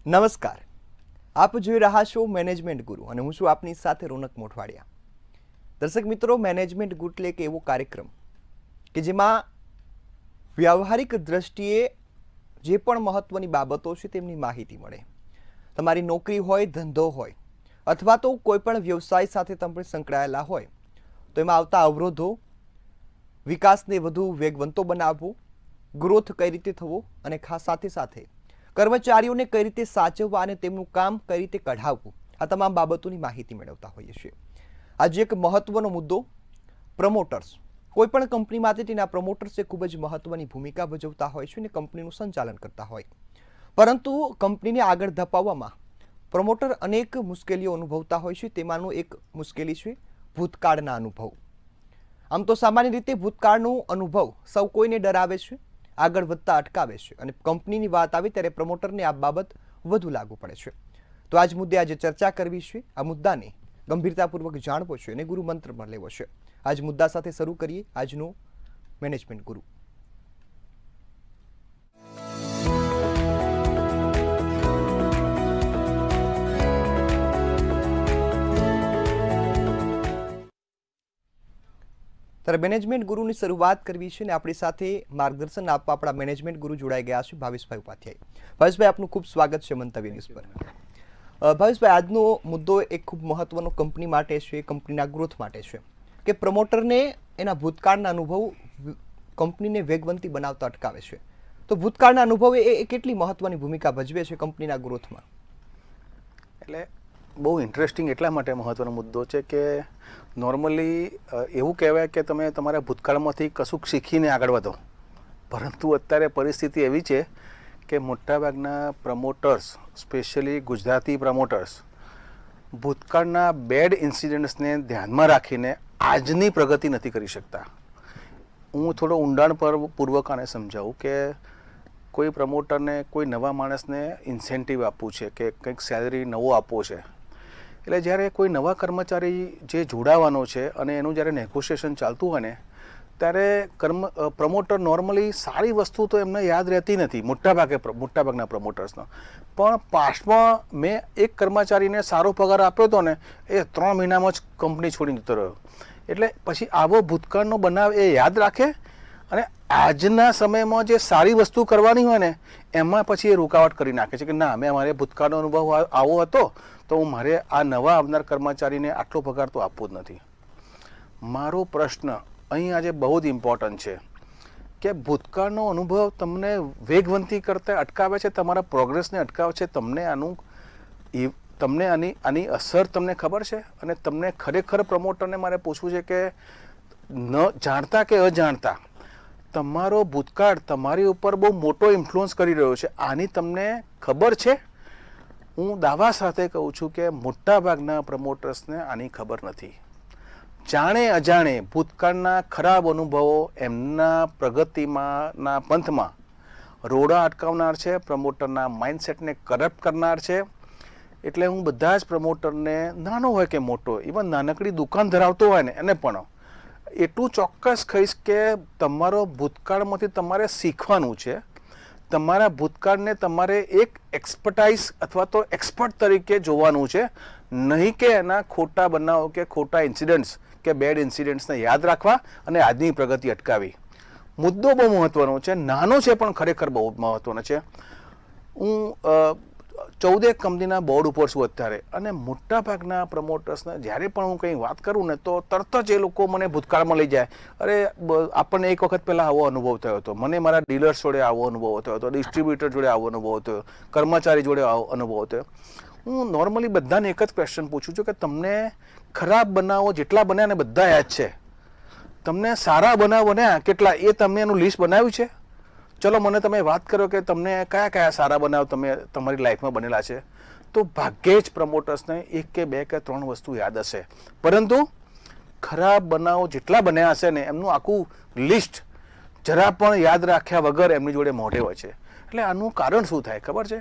નમસ્કાર, આપ જોઈ રહ્યા છો મેનેજમેન્ટ ગુરુ અને હું છું આપની સાથે રોનક મોઠવાડિયા. દર્શક મિત્રો, મેનેજમેન્ટ ગુરુ એટલે એક એવો કાર્યક્રમ કે જેમાં વ્યવહારિક દ્રષ્ટિએ જે પણ મહત્વની બાબતો છે તેમની માહિતી મળે. તમારી નોકરી હોય, ધંધો હોય અથવા તો કોઈ પણ વ્યવસાય સાથે તમે સંકળાયેલા હોય તો એમાં આવતા અવરોધો, વિકાસને વધુ વેગવંતો બનાવવો, ગ્રોથ કઈ રીતે થવો અને ખાસ સાથે સાથે કર્મચારીઓને કઈ રીતે સાચવવા અને તેમનું કામ કઈ રીતે કઢાવવું, આ તમામ બાબતોની માહિતી મેળવતા હોઈએ છીએ. આજે એક મહત્વનો મુદ્દો, પ્રમોટર્સ. કોઈ પણ કંપની માટે તેના પ્રમોટર્સ એ ખૂબ જ મહત્વની ભૂમિકા ભજવતા હોય છે અને કંપનીનું સંચાલન કરતા હોય. પરંતુ કંપનીને આગળ ધપાવવામાં પ્રમોટર અનેક મુશ્કેલીઓ અનુભવતા હોય છે. તેમાંનું એક મુશ્કેલી છે ભૂતકાળના અનુભવ. આમ તો સામાન્ય રીતે ભૂતકાળનો અનુભવ સૌ કોઈને ડરાવે છે, આગળ વધતા અટકાવે છે અને કંપનીની વાત આવે ત્યારે પ્રમોટરને આ બાબત વધુ લાગુ પડે છે. તો આજ મુદ્દે આજે ચર્ચા કરવી છે, આ મુદ્દાને ગંભીરતાપૂર્વક જાણવો છે અને ગુરુ મંત્ર પણ લેવો છે. આજ મુદ્દા સાથે શરૂ કરીએ આજનો મેનેજમેન્ટ ગુરુ. ત્યારે મેનેજમેન્ટ ગુરુની શરૂઆત કરવી છે અને આપણી સાથે માર્ગદર્શન આપવા આપણા મેનેજમેન્ટ ગુરુ જોડાઈ ગયા છે ભાવેશભાઈ ઉપાધ્યાય. ભાવેશભાઈ, આપનું ખૂબ સ્વાગત છે મંતવ્ય ન્યૂઝ પર. ભાવેશભાઈ, આજનો મુદ્દો એક ખૂબ મહત્વનો કંપની માટે છે, કંપનીના ગ્રોથ માટે છે કે પ્રમોટરને એના ભૂતકાળના અનુભવ કંપનીને વેગવંતી બનાવતા અટકાવે છે. તો ભૂતકાળના અનુભવ એ કેટલી મહત્વની ભૂમિકા ભજવે છે કંપનીના ગ્રોથમાં? એટલે બહુ ઇન્ટરેસ્ટિંગ એટલા માટે મહત્વનો મુદ્દો છે કે નોર્મલી એવું કહેવાય કે તમે તમારા ભૂતકાળમાંથી કશુંક શીખીને આગળ વધો, પરંતુ અત્યારે પરિસ્થિતિ એવી છે કે મોટાભાગના પ્રમોટર્સ, સ્પેશિયલી ગુજરાતી પ્રમોટર્સ, ભૂતકાળના બેડ ઇન્સિડન્ટ્સને ધ્યાનમાં રાખીને આજની પ્રગતિ નથી કરી શકતા. હું થોડો ઊંડાણપૂર્વક આને સમજાવું કે કોઈ પ્રમોટરને કોઈ નવા માણસને ઇન્સેન્ટિવ આપવું છે કે કંઈક સેલરી નવો આપવો છે, એટલે જ્યારે કોઈ નવા કર્મચારી જે જોડાવાનો છે અને એનું જ્યારે નેગોશિએશન ચાલતું હોય ને ત્યારે પ્રમોટર નોર્મલી સારી વસ્તુ તો એમને યાદ રહેતી નથી, મોટાભાગના પ્રમોટર્સનો. પણ પાસ્ટમાં મેં એક કર્મચારીને સારો પગાર આપ્યો હતો ને, એ 3 મહિનામાં જ કંપની છોડીને જતો રહ્યો. એટલે પછી આવો ભૂતકાળનો બનાવ એ યાદ રાખે અને આજના સમયમાં જે સારી વસ્તુ કરવાની હોય ને એમાં પછી એ રૂકાવટ કરી નાખે છે કે ના, મારે ભૂતકાળનો અનુભવ આવો હતો તો મારે આ નવા આવનાર કર્મચારીને આટલો પગાર તો આપવો જ નથી. મારો પ્રશ્ન અહીં આજે બહુ જ ઇમ્પોર્ટન્ટ છે કે ભૂતકાળનો અનુભવ તમને વેગવંતી કરતા અટકાવે છે, તમારા પ્રોગ્રેસને અટકાવે છે. તમને આની અસર તમને ખબર છે? અને તમને ખરેખર પ્રમોટરને મારે પૂછવું છે કે ન જાણતા કે અજાણતા તમારો ભૂતકાળ તમારી ઉપર બહુ મોટો ઇન્ફ્લુઅન્સ કરી રહ્યો છે, આની તમને ખબર છે? હું દાવા સાથે કહું છું કે મોટાભાગના પ્રમોટર્સને આની ખબર નથી. જાણે અજાણે ભૂતકાળના ખરાબ અનુભવો એમના પ્રગતિમાંના પંથમાં રોડા અટકાવનાર છે, પ્રમોટરના માઇન્ડસેટને કરપ્ટ કરનાર છે. એટલે હું બધા જ પ્રમોટરને, નાનો હોય કે મોટો, ઇવન નાનકડી દુકાન ધરાવતો હોય ને એને પણ એટલું ચોક્કસ કહીશ કે તમારો ભૂતકાળમાંથી તમારે શીખવાનું છે. તમારા ભૂતકાળને તમારે એક એક્સપર્ટાઇઝ અથવા તો એક્સપર્ટ તરીકે જોવાનું છે, નહીં કે એના ખોટા બનાવો કે ખોટા ઇન્સિડન્ટ્સ કે બેડ ઇન્સિડન્ટ્સને યાદ રાખવા અને આજની પ્રગતિ અટકાવી. મુદ્દો બહુ મહત્વનો છે, નાનો છે પણ ખરેખર બહુ મહત્વનો છે. હું 14 કંપનીના બોર્ડ ઉપર છું અત્યારે અને મોટાભાગના પ્રમોટર્સને જ્યારે પણ હું કંઈ વાત કરું ને તો તરત જ એ લોકો મને ભૂતકાળમાં લઈ જાય. અરે, આપણને એક વખત પહેલાં આવો અનુભવ થયો હતો, મને મારા ડીલર્સ જોડે આવો અનુભવ થયો હતો, ડિસ્ટ્રીબ્યુટર જોડે આવો અનુભવ થયો, કર્મચારી જોડે આવો અનુભવ થયો. હું નોર્મલી બધાને એક જ ક્વેશ્ચન પૂછું છું કે તમને ખરાબ બનાવો જેટલા બન્યા ને બધા યાદ છે, તમને સારા બનાવ બન્યા કેટલા એ તમે એનું લિસ્ટ બનાવ્યું છે? ચલો મને તમે વાત કરો કે તમને કયા કયા સારા બનાવ તમે તમારી લાઈફમાં બનેલા છે. તો ભાગ્યે જ પ્રમોટર્સને 1 કે 2 કે 3 વસ્તુ યાદ હશે, પરંતુ ખરાબ બનાવો જેટલા બન્યા હશે ને એમનું આખું લિસ્ટ જરા પણ યાદ રાખ્યા વગર એમની જોડે મોઢે હોય છે. એટલે આનું કારણ શું થાય ખબર છે?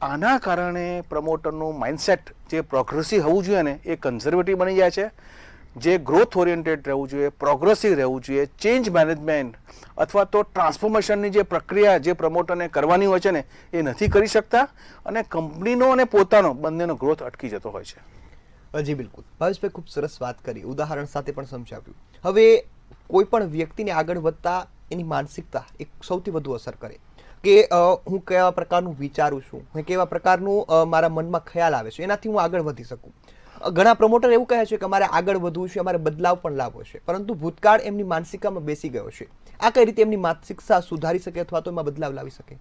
આના કારણે પ્રમોટરનું માઇન્ડસેટ જે પ્રોગ્રેસિવ હોવું જોઈએ ને એ કન્ઝર્વેટિવ બની જાય છે. જે ગ્રોથ ઓરિએન્ટેડ રહેવું જોઈએ, પ્રોગ્રેસિવ રહેવું જોઈએ, ચેન્જ મેનેજમેન્ટ અથવા તો ટ્રાન્સફોર્મેશનની જે પ્રક્રિયા જે પ્રમોટરને કરવાની હોય છે ને એ નથી કરી શકતા અને કંપનીનો અને પોતાનો બંનેનો ગ્રોથ અટકી જતો હોય છે. જી બિલકુલ, ભાવેશભાઈ ખૂબ સરસ વાત કરી, ઉદાહરણ સાથે પણ સમજાવ્યું. હવે કોઈ પણ વ્યક્તિને આગળ વધતા એની માનસિકતા એક સૌથી વધુ અસર કરે કે હું કેવા પ્રકારનું વિચારું છું, હું કેવા પ્રકારનું મારા મનમાં ખ્યાલ આવે છે, એનાથી હું આગળ વધી શકું. ઘણા પ્રમોટર એવું કહે છે કે અમારે આગળ વધવું છે, અમારે બદલાવ પણ લાવવો છે, પરંતુ ભૂતકાળ એમની માનસિકતામાં બેસી ગયો છે. આ કઈ રીતે એમની માનસિકતા સુધારી શકે અથવા તો એમાં બદલાવ લાવી શકે?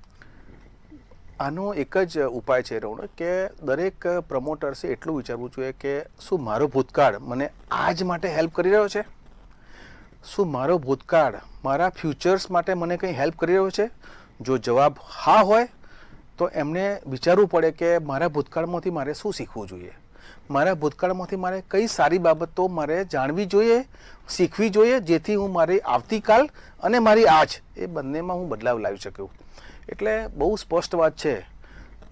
આનો એક જ ઉપાય છે રૌનક, કે દરેક પ્રમોટર્સે એટલું વિચારવું જોઈએ કે શું મારો ભૂતકાળ મને આજ માટે હેલ્પ કરી રહ્યો છે? શું મારો ભૂતકાળ મારા ફ્યુચર્સ માટે મને કંઈ હેલ્પ કરી રહ્યો છે? જો જવાબ હા હોય તો એમને વિચારવું પડે કે મારા ભૂતકાળમાંથી મારે શું શીખવું જોઈએ, મારા ભૂતકાળમાંથી મારે કઈ સારી બાબતો મારે જાણવી જોઈએ, શીખવી જોઈએ, જેથી હું મારી આવતીકાલ અને મારી આજ એ બંનેમાં હું બદલાવ લાવી શકું. એટલે બહુ સ્પષ્ટ વાત છે,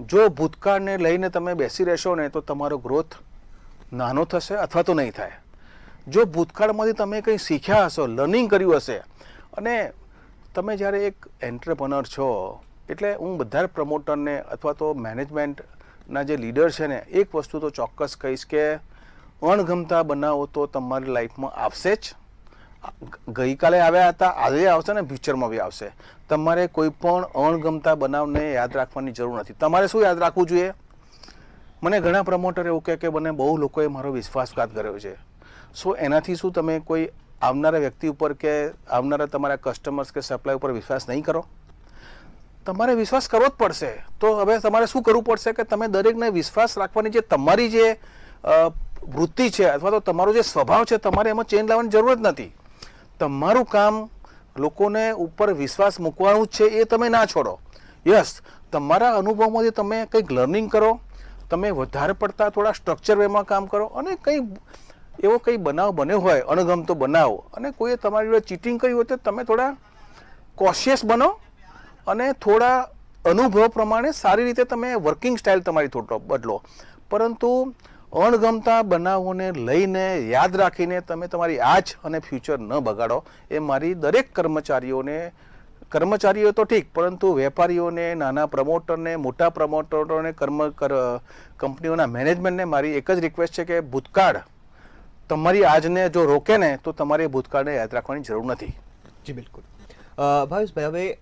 જો ભૂતકાળને લઈને તમે બેસી રહેશો ને તો તમારો ગ્રોથ નાનો થશે અથવા તો નહીં થાય. જો ભૂતકાળમાંથી તમે કંઈ શીખ્યા હશો, લર્નિંગ કર્યું હશે, અને તમે જ્યારે એક એન્ટરપ્રનર છો, એટલે હું બધા પ્રમોટરને અથવા તો મેનેજમેન્ટના જે લીડર છે ને એક વસ્તુ તો ચોક્કસ કહીશ કે અણગમતા બનાવો તો તમારી લાઈફમાં આવશે જ. ગઈકાલે આવ્યા હતા, આજે આવશે ને ફ્યુચરમાં બી આવશે. તમારે કોઈ પણ અણગમતા બનાવને યાદ રાખવાની જરૂર નથી. તમારે શું યાદ રાખવું જોઈએ? મને ઘણા પ્રમોટર એવું કહે કે મને બહુ લોકોએ મારો વિશ્વાસઘાત કર્યો છે. સો એનાથી શું તમે કોઈ આવનારા વ્યક્તિ ઉપર કે આવનારા તમારા કસ્ટમર્સ કે સપ્લાય ઉપર વિશ્વાસ નહીં કરો? તમારે વિશ્વાસ કરવો જ પડશે. તો હવે તમારે શું કરવું પડશે કે તમે દરેકને વિશ્વાસ રાખવાની જે તમારી જે વૃત્તિ છે અથવા તો તમારો જે સ્વભાવ છે, તમારે એમાં ચેન્જ લાવવાની જરૂર જ નથી. તમારું કામ લોકોને ઉપર વિશ્વાસ મૂકવાનું જ છે, એ તમે ના છોડો. યસ, તમારા અનુભવમાંથી તમે કંઈક લર્નિંગ કરો, તમે વધારે પડતા થોડા સ્ટ્રક્ચર વેમાં કામ કરો, અને એવો કંઈ બનાવ બન્યો હોય, અણગમતો બનાવ, અને કોઈએ તમારી જોડે ચીટિંગ કરી હોય તો તમે થોડા કોશિયસ બનો અને થોડા અનુભવ પ્રમાણે સારી રીતે તમે વર્કિંગ સ્ટાઇલ તમારી થોડો બદલો. પરંતુ અણગમતા બનાવોને લઈને યાદ રાખીને તમે તમારી આજ અને ફ્યુચર ન બગાડો, એ મારી દરેક કર્મચારીઓ તો ઠીક, પરંતુ વેપારીઓને, નાના પ્રમોટરને, મોટા પ્રમોટરોને, કંપનીઓના મેનેજમેન્ટને મારી એક જ રિક્વેસ્ટ છે કે ભૂતકાળ તમારી આજને જો રોકે ને તો તમારે ભૂતકાળને યાદ રાખવાની જરૂર નથી. જી બિલકુલ. ભાવેશભાઈ, હવે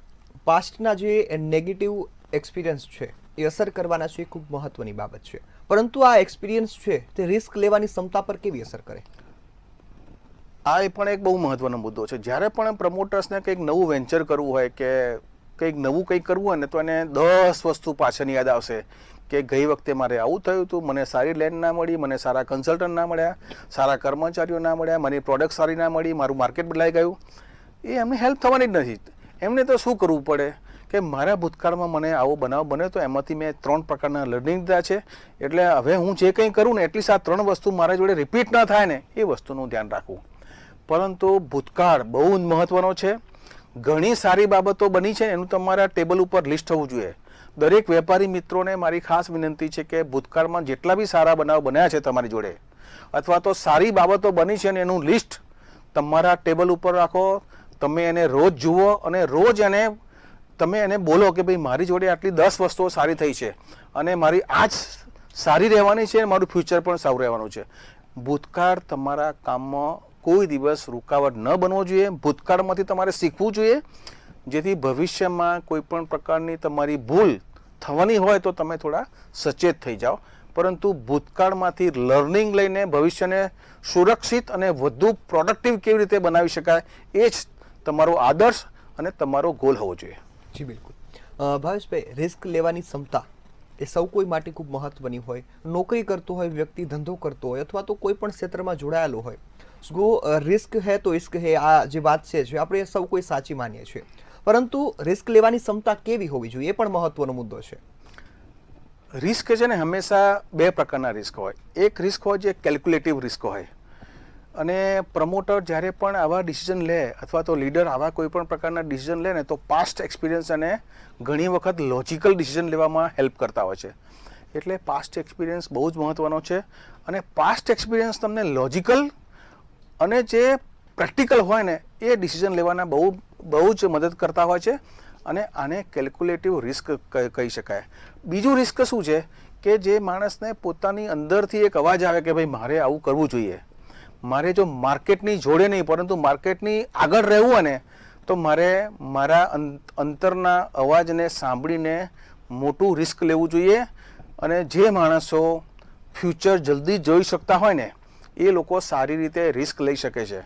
પાસ્ટના જે નેગેટિવ એક્સપિરિયન્સ છે એ અસર કરવાના છે, એ ખૂબ મહત્વની બાબત છે, પરંતુ આ એક્સપિરિયન્સ છે તે રિસ્ક લેવાની ક્ષમતા પર કેવી અસર કરે? આ પણ એક બહુ મહત્વનો મુદ્દો છે. જ્યારે પણ પ્રમોટર્સને કંઈક નવું વેન્ચર કરવું હોય કે કંઈક નવું કંઈક કરવું હોય ને તો એને 10 વસ્તુ પાછળની યાદ આવશે કે ગઈ વખતે મારે આવું થયું હતું, મને સારી લેન્ડ ના મળી, મને સારા કન્સલ્ટન્ટ ના મળ્યા, સારા કર્મચારીઓ ના મળ્યા, મારી પ્રોડક્ટ સારી ના મળી, મારું માર્કેટ બદલાઈ ગયું. એ એમને હેલ્પ થવાની જ નથી. એમને તો શું કરવું પડે કે મારા ભૂતકાળમાં મને આવો બનાવ બન્યો તો એમાંથી મેં 3 પ્રકારના લર્નિંગ લીધા છે, એટલે હવે હું જે કંઈ કરું ને એટલીસ્ટ આ 3 વસ્તુ મારા જોડે રિપીટ ના થાય ને એ વસ્તુનું ધ્યાન રાખવું. પરંતુ ભૂતકાળ બહુ જ મહત્વનો છે. ઘણી સારી બાબતો બની છે, એનું તમારા ટેબલ ઉપર લિસ્ટ હોવું જોઈએ. દરેક વેપારી મિત્રોને મારી ખાસ વિનંતી છે કે ભૂતકાળમાં જેટલા બી સારા બનાવ બન્યા છે તમારી જોડે અથવા તો સારી બાબતો બની છે ને એનું લિસ્ટ તમારા ટેબલ ઉપર રાખો. તમે એને રોજ જુઓ અને રોજ તમે એને બોલો કે ભાઈ મારી જોડે આટલી 10 વસ્તુઓ સારી થઈ છે અને મારી આજ સારી રહેવાની છે, મારું ફ્યુચર પણ સારું રહેવાનું છે. ભૂતકાળ તમારા કામમાં કોઈ દિવસ રૂકાવટ ન બનવો જોઈએ. ભૂતકાળમાંથી તમારે શીખવું જોઈએ, જેથી ભવિષ્યમાં કોઈ પણ પ્રકારની તમારી ભૂલ થવાની હોય તો તમે થોડા સચેત થઈ જાઓ. પરંતુ ભૂતકાળમાંથી લર્નિંગ લઈને ભવિષ્યને સુરક્ષિત અને વધુ પ્રોડક્ટિવ કેવી રીતે બનાવી શકાય એ જ તમારો આદર્શ અને તમારો ગોલ હોવો જોઈએ. જી બિલકુલ. ભાવેશભાઈ, રિસ્ક લેવાની ક્ષમતા એ સૌ કોઈ માટે ખૂબ મહત્વની હોય. નોકરી કરતો હોય વ્યક્તિ, ધંધો કરતો હોય અથવા તો કોઈ પણ ક્ષેત્રમાં જોડાયેલો હોય, રિસ્ક હે તો ઇશ્ક હે, આ જે વાત છે જે આપણે સૌ કોઈ સાચી માનીએ છીએ, પરંતુ રિસ્ક લેવાની ક્ષમતા કેવી હોવી જોઈએ એ પણ મહત્વનો મુદ્દો છે. રિસ્ક છે ને હંમેશા 2 પ્રકારના રિસ્ક હોય. એક રિસ્ક હોય જે કેલ્ક્યુલેટિવ રિસ્ક હોય, અને પ્રમોટર જ્યારે પણ આવા ડિસિઝન લે અથવા તો લીડર આવા કોઈ પણ પ્રકારના ડિસિઝન લે ને તો પાસ્ટ એક્સપિરિયન્સ અને ઘણી વખત લોજિકલ ડિસિઝન લેવામાં હેલ્પ કરતા હોય છે. એટલે પાસ્ટ એક્સપિરિયન્સ બહુ જ મહત્વનો છે, અને પાસ્ટ એક્સપિરિયન્સ તમને લોજિકલ અને જે પ્રેક્ટિકલ હોય ને એ ડિસિઝન લેવાના બહુ જ મદદ કરતા હોય છે અને આને કેલ્ક્યુલેટિવ રિસ્ક કહી શકાય. બીજું રિસ્ક શું છે કે જે માણસને પોતાની અંદરથી એક અવાજ આવે કે ભાઈ મારે આવું કરવું જોઈએ, મારે જો માર્કેટની જોડે નહીં પરંતુ માર્કેટની આગળ રહેવું હોય ને તો મારે મારા અંતરના અવાજને સાંભળીને મોટું રિસ્ક લેવું જોઈએ. અને જે માણસો ફ્યુચર જલ્દી જોઈ શકતા હોય ને એ લોકો સારી રીતે રિસ્ક લઈ શકે છે.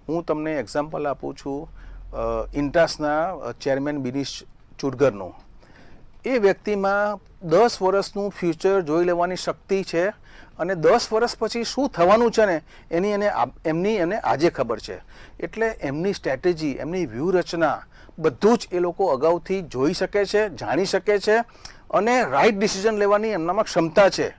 હું તમને એક્ઝામ્પલ આપું છું ઇન્ટાસના ચેરમેન બિનીશ ચુડગરનું. એ વ્યક્તિમાં 10 વર્ષનું ફ્યુચર જોઈ લેવાની શક્તિ છે અને 10 વર્ષ પછી શું થવાનું છે ને એમની એને આજે ખબર છે. એટલે એમની સ્ટ્રેટેજી, એમની વ્યૂહરચના બધું જ એ લોકો અગાઉથી જોઈ શકે છે, જાણી શકે છે અને રાઈટ ડિસિઝન લેવાની એમનામાં ક્ષમતા છે.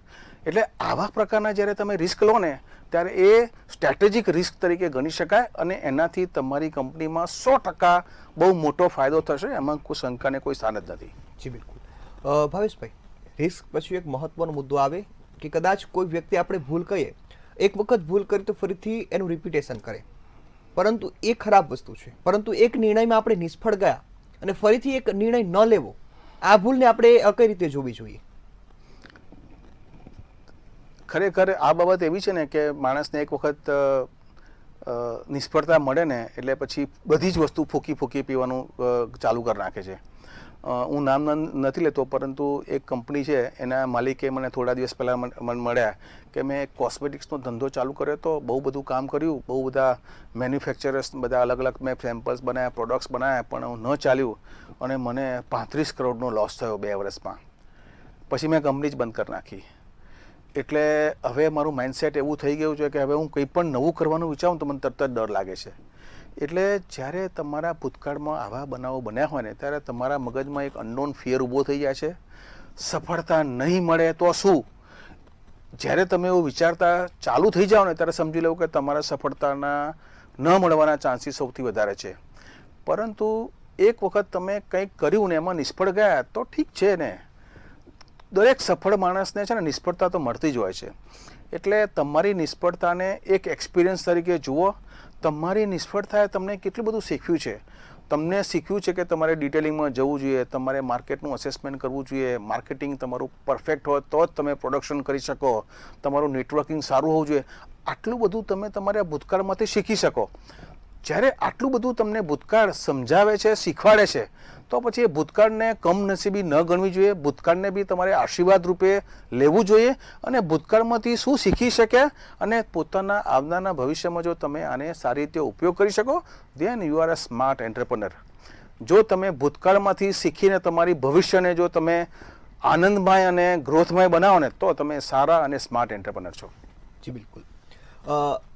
એટલે આવા પ્રકારના જ્યારે તમે રિસ્ક લો ને ત્યારે એ સ્ટ્રેટેજિક રિસ્ક તરીકે ગણી શકાય અને એનાથી તમારી કંપનીમાં 100% બહુ મોટો ફાયદો થશે. એમાં કોઈ શંકાને કોઈ સ્થાન જ નથી. જી બિલકુલ. ભાવેશભાઈ, રિસ્ક પછી એક મહત્વનો મુદ્દો આવે કે કદાચ કોઈ વ્યક્તિ આપણે ભૂલ કહીએ, એક વખત ભૂલ કરી તો ફરીથી એનું રિપીટેશન કરે, પરંતુ એ ખરાબ વસ્તુ છે. પરંતુ એક નિર્ણયમાં આપણે નિષ્ફળ ગયા અને ફરીથી એક નિર્ણય ન લેવો, આ ભૂલને આપણે કઈ રીતે જોવી જોઈએ? ખરેખર આ બાબત એવી છે ને કે માણસને એક વખત નિષ્ફળતા મળે ને એટલે પછી બધી જ વસ્તુ ફૂકી પીવાનું ચાલુ કરી નાખે છે. હું નામ નથી લેતો પરંતુ એક કંપની છે એના માલિકે મને થોડા દિવસ પહેલાં મળ્યા કે મેં કોસ્મેટિક્સનો ધંધો ચાલુ કર્યો તો બહુ બધું કામ કર્યું, બહુ બધા મેન્યુફેક્ચરર્સ બધા અલગ અલગ મેં સેમ્પલ્સ બનાવ્યા, પ્રોડક્ટ્સ બનાવ્યા, પણ ન ચાલ્યું અને મને 35 કરોડનો લોસ થયો 2 વર્ષમાં. પછી મેં કંપની જ બંધ કરી નાખી. એટલે હવે મારું માઇન્ડસેટ એવું થઈ ગયું છે કે હવે હું કંઈ પણ નવું કરવાનું વિચારું તો મને તરત જ ડર લાગે છે. એટલે જ્યારે તમારા ભૂતકાળમાં આવા બનાવો બન્યા હોય ને ત્યારે તમારા મગજમાં એક અનનોન ફિયર ઊભો થઈ જાય છે. સફળતા નહીં મળે તો શું? જ્યારે તમે એવું વિચારતા ચાલુ થઈ જાઓ ને ત્યારે સમજી લો કે તમારા સફળતાના ન મળવાના ચાન્સીસ સૌથી વધારે છે. પરંતુ એક વખત તમે કંઈક કર્યું ને એમાં નિષ્ફળ ગયા તો ઠીક છે ને, દરેક સફળ માણસને છે ને નિષ્ફળતા તો મળતી જ હોય છે. એટલે તમારી નિષ્ફળતાને એક એક્સપિરિયન્સ તરીકે જુઓ. તમારી નિષ્ફળતાએ તમને કેટલું બધું શીખ્યું છે. તમને શીખ્યું છે કે તમારે ડિટેલિંગમાં જવું જોઈએ, તમારે માર્કેટનું અસેસમેન્ટ કરવું જોઈએ, માર્કેટિંગ તમારું પરફેક્ટ હોય તો જ તમે પ્રોડક્શન કરી શકો, તમારું નેટવર્કિંગ સારું હોવું જોઈએ. આટલું બધું તમે તમારા ભૂતકાળમાંથી શીખી શકો. જ્યારે આટલું બધું તમને ભૂતકાળ સમજાવે છે, શીખવાડે છે, તો પછી એ ભૂતકાળને કમનસીબી ન ગણવી જોઈએ. ભૂતકાળને બી તમારે આશીર્વાદ રૂપે લેવું જોઈએ અને ભૂતકાળમાંથી શું શીખી શક્યા અને પોતાના આવનારના ભવિષ્યમાં જો તમે આને સારી રીતે ઉપયોગ કરી શકો then you are a smart entrepreneur. જો તમે ભૂતકાળમાંથી શીખીને તમારી ભવિષ્યને જો તમે આનંદમય અને ગ્રોથમય બનાવો ને તો તમે સારા અને સ્માર્ટ એન્ટરપ્રનર છો. જી બિલકુલ.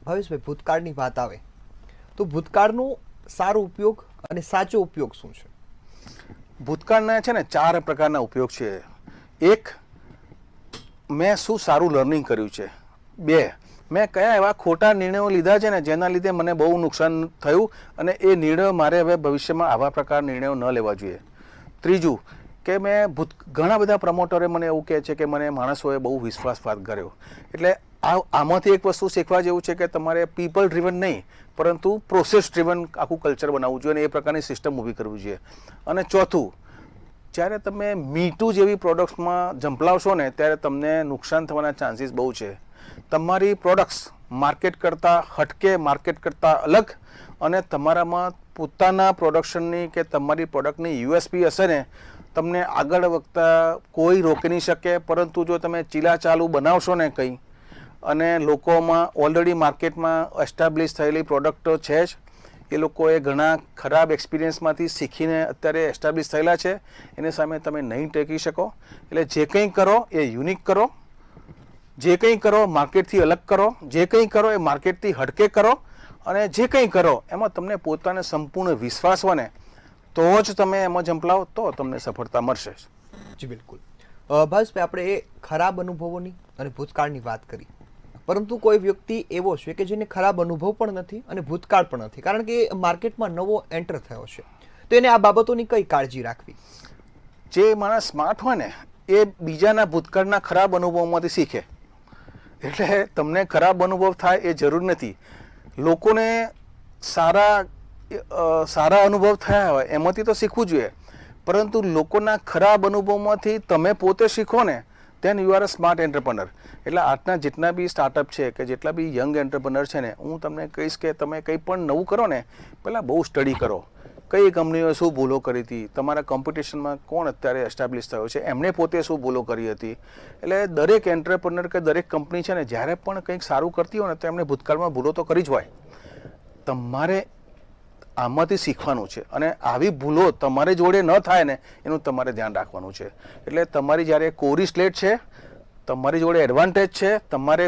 ભાવેશભાઈ, ભૂતકાળની વાત આવે તો ભૂતકાળનો સારો ઉપયોગ અને સાચો ઉપયોગ શું છે? ભૂતકાળના છે ને 4 પ્રકારના ઉપયોગ છે. 1, મેં શું સારું લર્નિંગ કર્યું છે. 2, મેં કયા એવા ખોટા નિર્ણયો લીધા છે ને જેના લીધે મને બહુ નુકસાન થયું અને એ નિર્ણયો મારે હવે ભવિષ્યમાં આવા પ્રકારના નિર્ણયો ન લેવા જોઈએ. 3, કે મેં ઘણા બધા પ્રમોટરે મને એવું કહે છે કે મને માણસોએ બહુ વિશ્વાસઘાત કર્યો. એટલે આમાંથી એક વસ્તુ શીખવા જેવું છે કે તમારે પીપલ ડ્રીવન નહીં પરંતુ પ્રોસેસ ડ્રીવન આખું કલ્ચર બનાવવું જોઈએ અને એ પ્રકારની સિસ્ટમ ઊભી કરવી જોઈએ. અને 4, જ્યારે તમે મીટુ જેવી પ્રોડક્ટ્સમાં ઝંપલાવશો ને ત્યારે તમને નુકસાન થવાના ચાન્સીસ બહુ છે. તમારી પ્રોડક્ટ્સ માર્કેટ કરતાં હટકે, માર્કેટ કરતાં અલગ અને તમારામાં પોતાના પ્રોડક્શનની કે તમારી પ્રોડક્ટની યુએસપી હશે ને તમને આગળ વધતા કોઈ રોકી નહીં શકે. પરંતુ જો તમે ચીલાચાલુ બનાવશો ને કંઈ અને લોકોમાં ઓલરેડી માર્કેટમાં એસ્ટાબ્લિશ થયેલી પ્રોડક્ટો છે જ, એ લોકોએ ઘણા ખરાબ એક્સપિરિયન્સમાંથી શીખીને અત્યારે એસ્ટાબ્લિશ થયેલા છે, એની સામે તમે નહીં ટેકી શકો. એટલે જે કંઈ કરો એ યુનિક કરો, જે કંઈ કરો માર્કેટથી અલગ કરો, જે કંઈ કરો એ માર્કેટથી હટકે કરો અને જે કંઈ કરો એમાં તમને પોતાને સંપૂર્ણ વિશ્વાસ હોય ને તો જ તમે એમાં ઝંપલાવો તો તમને સફળતા મળશે. જી બિલકુલ. ભાવેશભાઈ, આપણે એ ખરાબ અનુભવોની અને ભૂતકાળની વાત કરી, પરંતુ કોઈ વ્યક્તિ એવો છે કે જેને ખરાબ અનુભવ પણ નથી અને ભૂતકાળ પણ નથી, કારણ કે માર્કેટમાં નવો એન્ટર થયો છે, તો એને આ બાબતોની કઈ કાળજી રાખવી? જે માણસ સ્માર્ટ હોય ને એ બીજાના ભૂતકાળના ખરાબ અનુભવોમાંથી શીખે. એટલે તમને ખરાબ અનુભવ થાય એ જરૂર નથી. લોકોને સારા અનુભવ થયા હોય એમાંથી તો શીખવું જોઈએ, પરંતુ લોકોના ખરાબ અનુભવમાંથી તમે પોતે શીખો ને, then you are a smart entrepreneur. એટલે આજના જેટલા બી સ્ટાર્ટઅપ છે કે જેટલા બી યંગ એન્ટરપ્રનર છે ને, હું તમને કહીશ કે તમે કંઈ પણ નવું કરો ને, પહેલાં બહુ સ્ટડી કરો. કઈ કંપનીઓએ શું ભૂલો કરી હતી, તમારા કોમ્પિટિશનમાં કોણ અત્યારે એસ્ટાબ્લિશ થયો છે, એમણે પોતે શું ભૂલો કરી હતી. એટલે દરેક એન્ટરપ્રનર કે દરેક કંપની છે ને, જ્યારે પણ કંઈક સારું કરતી હોય ને તો એમણે ભૂતકાળમાં ભૂલો તો કરી જ હોય. તમારે આમાંથી શીખવાનું છે અને આવી ભૂલો તમારી જોડે ન થાય ને એનું તમારે ધ્યાન રાખવાનું છે. એટલે તમારી જ્યારે કોરી સ્લેટ છે, તમારી જોડે એડવાન્ટેજ છે, તમારે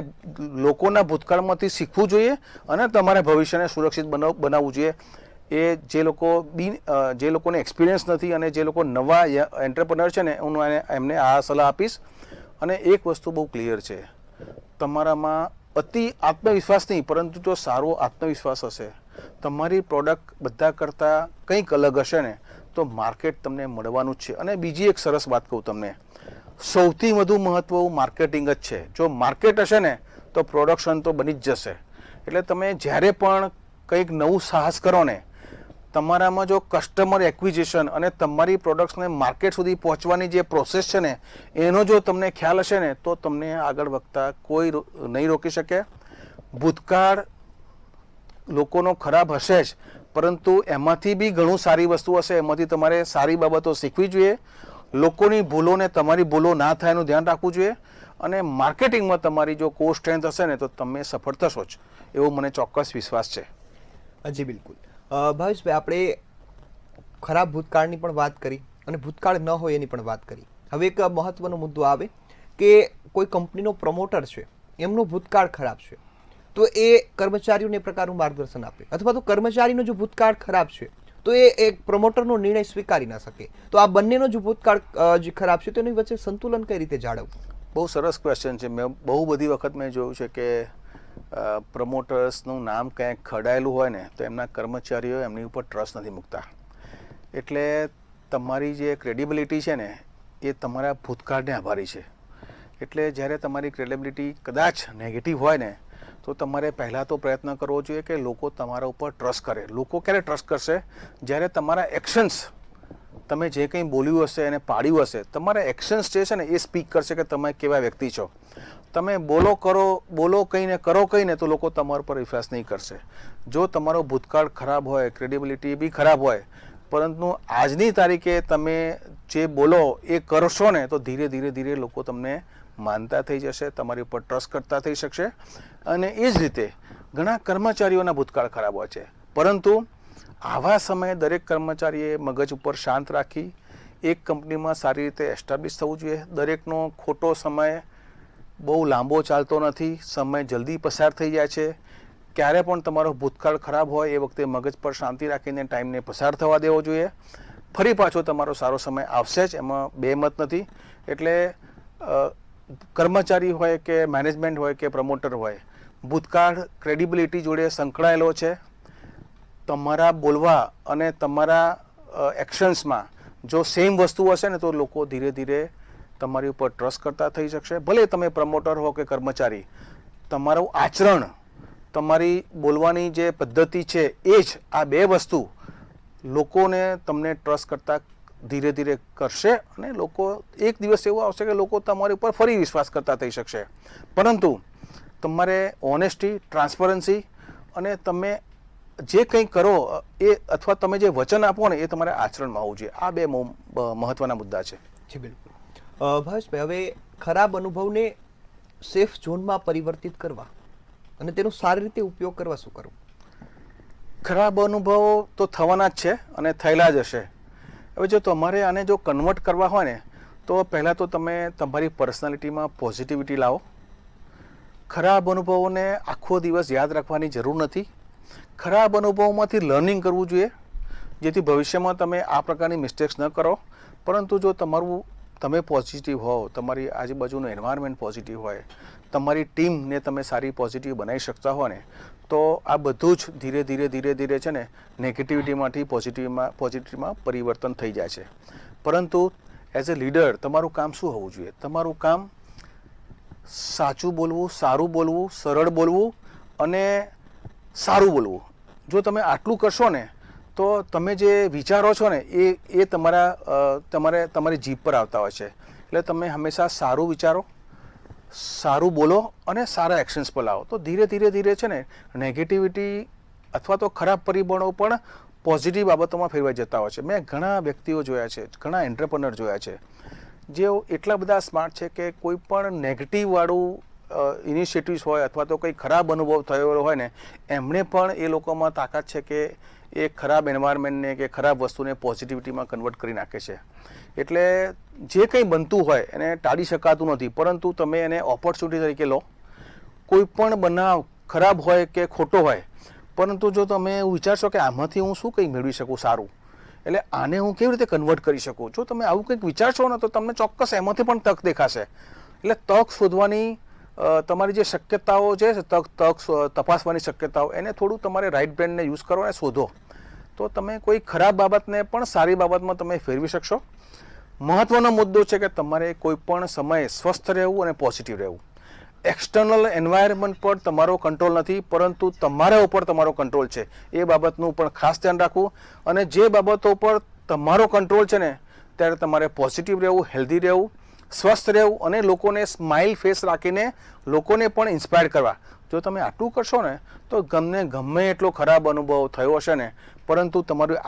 લોકોના ભૂતકાળમાંથી શીખવું જોઈએ અને તમારે ભવિષ્યને સુરક્ષિત બનાવવું જોઈએ. એ જે લોકોને એક્સપિરિયન્સ નથી અને જે લોકો નવા એન્ટરપ્રનર છે ને, હું એમને આ સલાહ આપીશ. અને એક વસ્તુ બહુ ક્લિયર છે, તમારામાં અતિ આત્મવિશ્વાસ નહીં, પરંતુ જો સારો આત્મવિશ્વાસ હશે, તમારી પ્રોડક્ટ બધા કરતાં કંઈક અલગ હશે ને, તો માર્કેટ તમને મળવાનું જ છે. અને બીજી એક સરસ વાત કહું તમને, સૌથી વધુ મહત્વ માર્કેટિંગ જ છે. જો માર્કેટ હશે ને તો પ્રોડક્શન તો બની જ જશે. એટલે તમે જ્યારે પણ કંઈક નવું સાહસ કરો ને, તમારામાં જો કસ્ટમર એક્વિઝિશન અને તમારી પ્રોડક્ટ્સને માર્કેટ સુધી પહોંચવાની જે પ્રોસેસ છે ને, એનો જો તમને ખ્યાલ હશે ને, તો તમને આગળ વધતા કોઈ નહીં રોકી શકે. ભૂતકાળ લોકોનો ખરાબ હશે જ, પરંતુ એમાંથી બી ઘણું સારી વસ્તુ હશે. એમાંથી તમારે સારી બાબતો શીખવી જોઈએ. લોકોની ભૂલોને તમારી ભૂલો ના થાય એનું ધ્યાન રાખવું જોઈએ. અને માર્કેટિંગમાં તમારી જો કોર સ્ટ્રેન્થ હશે ને, તો તમે સફળ થશો જ, એવો મને ચોક્કસ વિશ્વાસ છે. જી બિલકુલ. ભાવેશભાઈ, આપણે ખરાબ ભૂતકાળની પણ વાત કરી અને ભૂતકાળ ન હોય એની પણ વાત કરી. હવે એક મહત્વનો મુદ્દો આવે કે કોઈ કંપનીનો પ્રમોટર છે, એમનો ભૂતકાળ ખરાબ છે, તો એ કર્મચારીઓને એ પ્રકારનું માર્ગદર્શન આપે, અથવા તો કર્મચારીનો જો ભૂતકાળ ખરાબ છે તો એ એક પ્રમોટરનો નિર્ણય સ્વીકારી ના શકે. તો આ બંનેનો જો ભૂતકાળ જે ખરાબ છે તો એની વચ્ચે સંતુલન કઈ રીતે જાળવવું? બહુ સરસ ક્વેશ્ચન છે. બહુ બધી વખત મેં જોયું છે કે પ્રમોટર્સનું નામ ક્યાંક ખડાયેલું હોય ને, તો એમના કર્મચારીઓ એમની ઉપર ટ્રસ્ટ નથી મૂકતા. એટલે તમારી જે ક્રેડિબિલિટી છે ને, એ તમારા ભૂતકાળને આભારી છે. એટલે જ્યારે તમારી ક્રેડિબિલિટી કદાચ નેગેટિવ હોય ને, તો તમારે પહેલાં તો પ્રયત્ન કરવો જોઈએ કે લોકો તમારા ઉપર ટ્રસ્ટ કરે. લોકો ક્યારે ટ્રસ્ટ કરશે? જ્યારે તમારા એક્શન્સ, તમે જે કંઈ બોલ્યું હશે અને પાડ્યું હશે, તમારા એક્શન્સ જે છે ને એ સ્પીક કરશે કે તમે કેવા વ્યક્તિ છો. તમે બોલો કંઈ ને કરો કંઈ ને, તો લોકો તમારા પર વિશ્વાસ નહીં કરશે. જો તમારો ભૂતકાળ ખરાબ હોય, ક્રેડિબિલિટી બી ખરાબ હોય, પરંતુ આજની તારીખે તમે જે બોલો એ કરશો ને, તો ધીરે ધીરે લોકો તમને માનતા થઈ જશે, તમારી ઉપર ટ્રસ્ટ કરતા થઈ શકશે. અને એ જ રીતે ઘણા કર્મચારીઓના ભૂતકાળ ખરાબ હોય છે, પરંતુ આવા સમયે દરેક કર્મચારીએ મગજ ઉપર શાંત રાખી એક કંપનીમાં સારી રીતે એસ્ટાબ્લિશ થવું જોઈએ. દરેકનો ખોટો સમય બહુ લાંબો ચાલતો નથી, સમય જલ્દી પસાર થઈ જાય છે. ક્યારે પણ તમારો ભૂતકાળ ખરાબ હોય એ વખતે મગજ પર શાંતિ રાખીને ટાઈમને પસાર થવા દેવો જોઈએ. ફરી પાછો તમારો સારો સમય આવશે જ, એમાં બે મત નથી. એટલે કર્મચારી હોય કે મેનેજમેન્ટ હોય કે પ્રમોટર હોય, ભૂતકાળ ક્રેડિબિલિટી જોડે સંકળાયેલો છે. તમારા બોલવા અને તમારા એક્શન્સમાં જો સેમ વસ્તુ હશે ને, તો લોકો ધીરે ધીરે તમારી ઉપર ટ્રસ્ટ કરતા થઈ શકશે. ભલે તમે પ્રમોટર હો કે કર્મચારી, તમારું આચરણ, તમારી બોલવાની જે પદ્ધતિ છે, એ જ આ બે વસ્તુ લોકોને તમને ટ્રસ્ટ કરતા ધીરે ધીરે કરશે. અને લોકો એક દિવસ એવો આવશે કે લોકો તમારી ઉપર ફરી વિશ્વાસ કરતા થઈ શકશે. પરંતુ તમારે ઓનેસ્ટી, ટ્રાન્સપરન્સી અને તમે જે કંઈ કરો એ, અથવા તમે જે વચન આપો ને, એ તમારે આચરણમાં હોવું જોઈએ. આ બે મહત્વના મુદ્દા છે. જી બિલકુલ. ભાવેશભાઈ, હવે ખરાબ અનુભવને સેફ ઝોનમાં પરિવર્તિત કરવા અને તેનો સારી રીતે ઉપયોગ કરવા શું કરવું? ખરાબ અનુભવો તો થવાના જ છે અને થયેલા જ હશે. હવે જો તમારે આને જો કન્વર્ટ કરવા હોય ને, તો પહેલાં તો તમે તમારી પર્સનાલિટીમાં પોઝિટિવિટી લાવો. ખરાબ અનુભવોને આખો દિવસ યાદ રાખવાની જરૂર નથી. ખરાબ અનુભવોમાંથી લર્નિંગ કરવું જોઈએ, જેથી ભવિષ્યમાં તમે આ પ્રકારની મિસ્ટેક્સ ન કરો. પરંતુ જો તમે પોઝિટિવ હો, તમારી આજુબાજુનું એન્વાયરમેન્ટ પોઝિટિવ હોય, તમારી ટીમને તમે સારી પોઝિટિવ બનાવી શકતા હો ને, તો આ બધું જ ધીરે ધીરે છે ને, નેગેટિવિટીમાંથી પોઝિટિવમાં પરિવર્તન થઈ જાય છે. પરંતુ એઝ અ લીડર તમારું કામ શું હોવું જોઈએ? તમારું કામ સાચું બોલવું, સારું બોલવું, સરળ બોલવું અને સારું બોલવું. જો તમે આટલું કરશો ને તો તમે જે વિચારો છો ને એ તમારી જીભ પર આવતા હોય છે. એટલે તમે હંમેશા સારું વિચારો, સારું બોલો અને સારા એક્શન્સ પર લાવો. તો ધીરે ધીરે છે ને નેગેટિવિટી અથવા તો ખરાબ પરિબળો પણ પોઝિટિવ બાબતોમાં ફેરવાઈ જતા હોય છે. મેં ઘણા વ્યક્તિઓ જોયા છે, ઘણા એન્ટરપ્રનર જોયા છે, જેઓ એટલા બધા સ્માર્ટ છે કે કોઈ પણ નેગેટિવવાળું ઇનિશિયેટિવ્સ હોય અથવા તો કંઈ ખરાબ અનુભવ થયેલો હોય ને એમણે પણ એ લોકોમાં તાકાત છે કે એ ખરાબ એન્વાયરમેન્ટને કે ખરાબ વસ્તુને પોઝિટિવિટીમાં કન્વર્ટ કરી નાખે છે. એટલે જે કંઈ બનતું હોય એને ટાળી શકાતું નથી, પરંતુ તમે એને ઓપોર્ચ્યુનિટી તરીકે લો. કોઈ પણ બનાવ ખરાબ હોય કે ખોટો હોય, પરંતુ જો તમે એવું વિચારશો કે આમાંથી હું શું કંઈ મેળવી શકું સારું, એટલે આને હું કેવી રીતે કન્વર્ટ કરી શકું, જો તમે આવું કંઈક વિચારશો ને તો તમને ચોક્કસ એમાંથી પણ તક દેખાશે. એટલે તક શોધવાની તમારી જે શક્યતાઓ છે, તક તપાસવાની શક્યતાઓ, એને થોડું તમારે રાઈટ બ્રેનને યુઝ કરો અને શોધો, તો તમે કોઈ ખરાબ બાબતને પણ સારી બાબતમાં તમે ફેરવી શકશો. મહત્વનો મુદ્દો છે કે તમારે કોઈ પણ સમયે સ્વસ્થ રહેવું અને પોઝિટિવ રહેવું. એક્સટર્નલ એન્વાયરમેન્ટ પર તમારો કંટ્રોલ નથી, પરંતુ તમારા ઉપર તમારો કંટ્રોલ છે. એ બાબતનું પણ ખાસ ધ્યાન રાખવું. અને જે બાબતો પર તમારો કંટ્રોલ છે ને ત્યારે તમારે પોઝિટિવ રહેવું, હેલ્ધી રહેવું, સ્વસ્થ રહેવું અને લોકોને સ્માઇલ ફેસ રાખીને લોકોને પણ ઇન્સ્પાયર કરવા. જો તમે આટલું કરશો ને તો ગમે એટલો ખરાબ અનુભવ થયો હશે ને, પરંતુ તમારું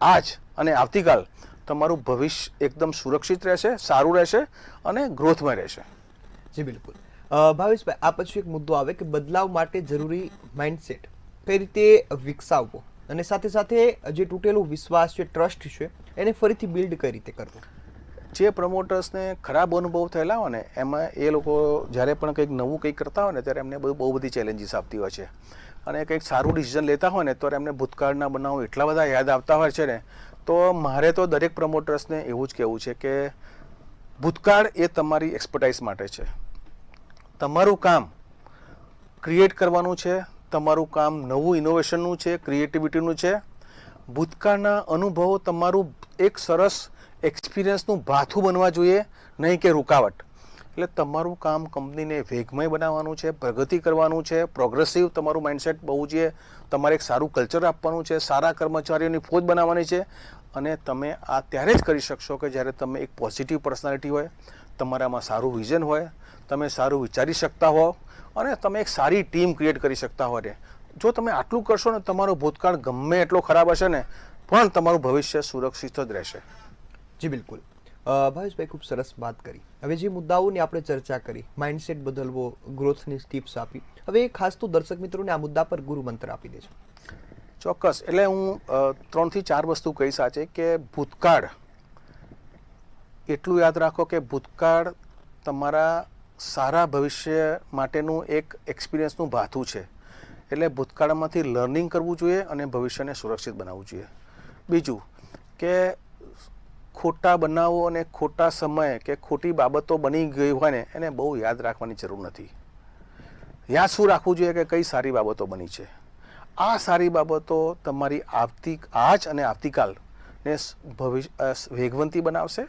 આજ અને આવતીકાલ તમારું ભવિષ્ય એકદમ સુરક્ષિત રહેશે, સારું રહેશે અને ગ્રોથમાં રહેશે. જી બિલકુલ. ભાવેશભાઈ, આ પછી એક મુદ્દો આવે કે બદલાવ માટે જરૂરી માઇન્ડસેટ કઈ રીતે વિકસાવવો અને સાથે સાથે જે તૂટેલો વિશ્વાસ છે, ટ્રસ્ટ છે, એને ફરીથી બિલ્ડ કઈ રીતે કરવો. જે પ્રમોટર્સને ખરાબ અનુભવ થયેલા હોય ને એમાં એ લોકો જ્યારે પણ કંઈક નવું કંઈક કરતા હોય ને ત્યારે એમને બહુ બધી ચેલેન્જીસ આપતી હોય છે. અને કંઈક સારું ડિસિઝન લેતા હોય ને ત્યારે એમને ભૂતકાળના બનાવો એટલા બધા યાદ આવતા હોય છે ને, તો મારે તો દરેક પ્રમોટર્સને એવું જ કહેવું છે કે ભૂતકાળ એ તમારી એક્સપર્ટાઇઝ માટે છે. તમારું કામ ક્રિએટ કરવાનું છે, તમારું કામ નવું ઇનોવેશનનું છે, ક્રિએટિવિટીનું છે. ભૂતકાળના અનુભવો તમારું એક સરસ એક્સપિરિયન્સનું ભાથું બનવા જોઈએ, નહીં કે રૂકાવટ. એટલે તમારું કામ કંપનીને વેગમય બનાવવાનું છે, પ્રગતિ કરવાનું છે, પ્રોગ્રેસિવ તમારું માઇન્ડસેટ બહુ જોઈએ. તમારે એક સારું કલ્ચર આપવાનું છે, સારા કર્મચારીઓની ફોજ બનાવવાની છે. અને તમે આ ત્યારે જ કરી શકશો કે જ્યારે તમે એક પોઝિટિવ પર્સનાલિટી હોય, તમારામાં સારું વિઝન હોય, તમે સારું વિચારી શકતા હો અને તમે એક સારી ટીમ ક્રિએટ કરી શકતા હોય. જો તમે આટલું કરશો ને, તમારો ભૂતકાળ ગમે એટલો ખરાબ હશે ને પણ તમારું ભવિષ્ય સુરક્ષિત જ રહેશે. જી બિલકુલ. ભાવેશભાઈ, ખૂબ સરસ વાત કરી. હવે જે મુદ્દાઓની આપણે ચર્ચા કરી, માઇન્ડસેટ બદલવો, ગ્રોથની ટિપ્સ આપી, હવે ખાસ તો દર્શક મિત્રોને આ મુદ્દા પર ગુરુ મંત્ર આપી દેજો. ચોક્કસ. એટલે હું 3 થી 4 વસ્તુ કહીશ આજે કે ભૂતકાળ એટલું યાદ રાખો કે ભૂતકાળ તમારા સારા ભવિષ્ય માટેનું એક એક્સપિરિયન્સનું ભાથું છે. એટલે ભૂતકાળમાંથી લર્નિંગ કરવું જોઈએ અને ભવિષ્યને સુરક્ષિત બનાવવું જોઈએ. બીજું કે ખોટા બનાવો અને ખોટા સમયે કે ખોટી બાબતો બની ગઈ હોય ને એને બહુ યાદ રાખવાની જરૂર નથી. યાદ શું રાખવું જોઈએ કે કઈ સારી બાબતો બની છે. આ સારી બાબતો તમારી આજ અને આવતીકાલને વેગવંતી બનાવશે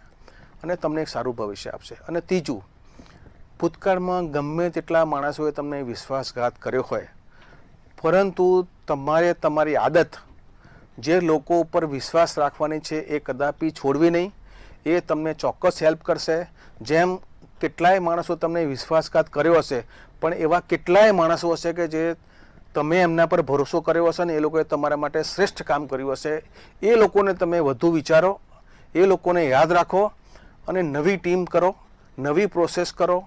અને તમને એક સારું ભવિષ્ય આપશે. અને ત્રીજું, ભૂતકાળમાં ગમે તેટલા માણસોએ તમને વિશ્વાસઘાત કર્યો હોય, પરંતુ તમારે તમારી આદત જે લોકો ઉપર વિશ્વાસ રાખવાની છે એ કદાપી છોડવી નહીં. એ તમને ચોક્કસ હેલ્પ કરશે. જેમ કેટલાય માણસો તમને વિશ્વાસઘાત કર્યો હશે, પણ એવા કેટલાય માણસો હશે કે જે તમે એમના પર ભરોસો કર્યો હશે ને એ લોકોએ તમારા માટે શ્રેષ્ઠ કામ કર્યું હશે. એ લોકોને તમે વધુ વિચારો, એ લોકોને યાદ રાખો અને નવી ટીમ કરો, નવી પ્રોસેસ કરો,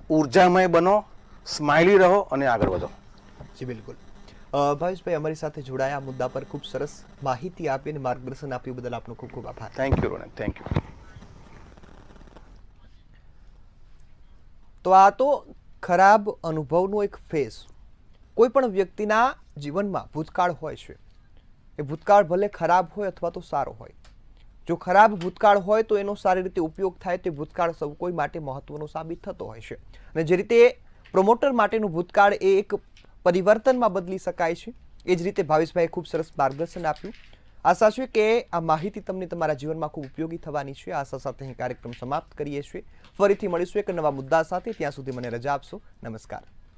ઉર્જામય બનો, સ્માઇલી રહો અને આગળ વધો. જી બિલકુલ. ભાવેશભાઈ, અમારી સાથે જોડાયા મુદ્દા પર ખૂબ સરસ માહિતી આપી અને માર્ગદર્શન આપ્યું બદલ આપનો ખૂબ ખૂબ આભાર. Thank you Ronak, thank you. તો આ તો ખરાબ અનુભવનો એક ફેઝ કોઈ પણ વ્યક્તિના જીવનમાં ભૂતકાળ હોય છે. એ ભૂતકાળ ભલે ખરાબ હોય અથવા તો સારો હોય. જો ખરાબ ભૂતકાળ હોય તો એનો સારી રીતે ઉપયોગ થાય તો ભૂતકાળ સૌ કોઈ માટે મહત્વનો સાબિત થતો હોય છે. અને જે રીતે પ્રમોટર માટેનું ભૂતકાળ એ એક પરિવર્તનમાં બદલી શકાય છે, એ જ રીતે ભાવેશભાઈએ ખૂબ સરસ માર્ગદર્શન આપ્યું. આશા છે કે આ માહિતી તમને તમારા જીવનમાં ખૂબ ઉપયોગી થવાની છે. આશા સાથે અહીં કાર્યક્રમ સમાપ્ત કરીએ છીએ. ફરીથી મળીશું એક નવા મુદ્દા સાથે. ત્યાં સુધી મને રજા આપશો. નમસ્કાર.